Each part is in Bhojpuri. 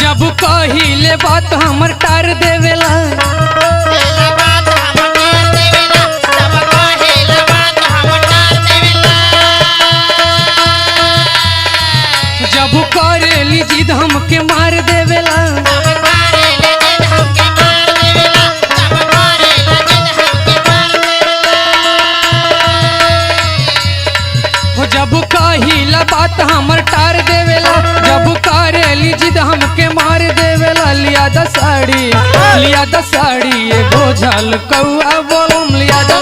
जब कहिले बात हमर टार देवेला जब करेली जिद हमके मार देवेला जब कहिला बात हमर टार देवेला जब करेली जिद हमके मार देवेला लिया द साड़ी ये बोझल कौआ बोलम लिया द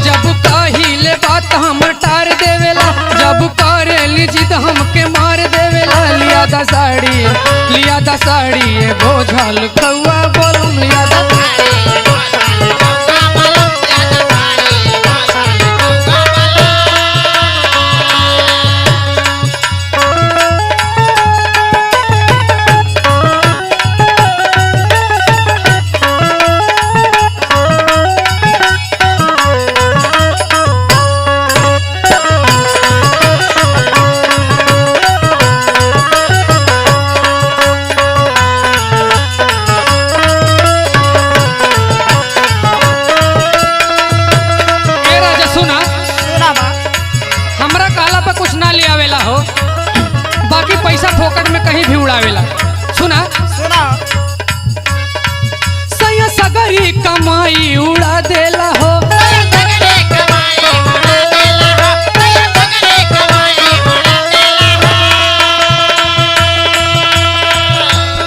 जब कहिले बात हमर टार देवेला जब करेली जिद हमके मार देवेला लिया द साड़ी ये बोझल कौआ बोलम लिया द बाकी पैसा फोकट में कहीं भी उड़ावेला। सुना सया सगरी कमाई उड़ा देला हो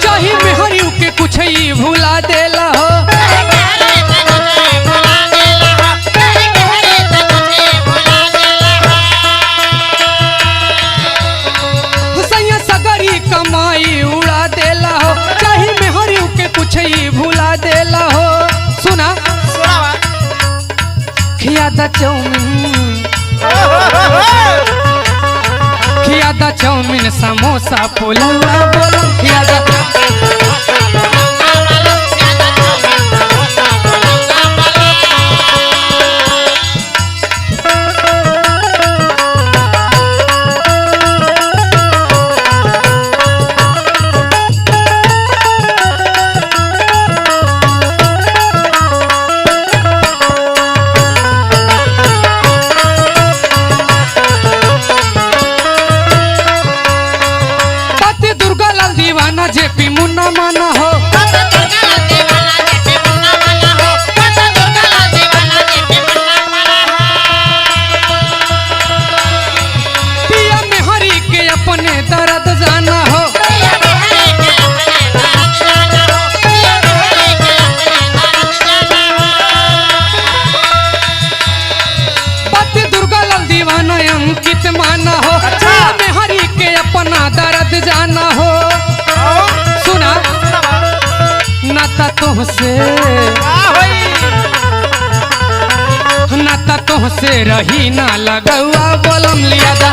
चाहे मेहरियों के कुछ ही भुला देला हो कमाई उड़ा देला हो चाहे मेहरियों के कुछ ही भुला देला हो। सुना खियादा चाउमीन समोसा पुलावा बोलो खियादा दीवाना जेपी मुन्ना माना हो पिया में हरी के अपने दर्द जाना हो पति दुर्गा लाल दीवाना अंकित माना हो पिया में हरी के अपना दर्द जाना हो। नाता तुहसे रही ना लगौआ बोलम लिया दा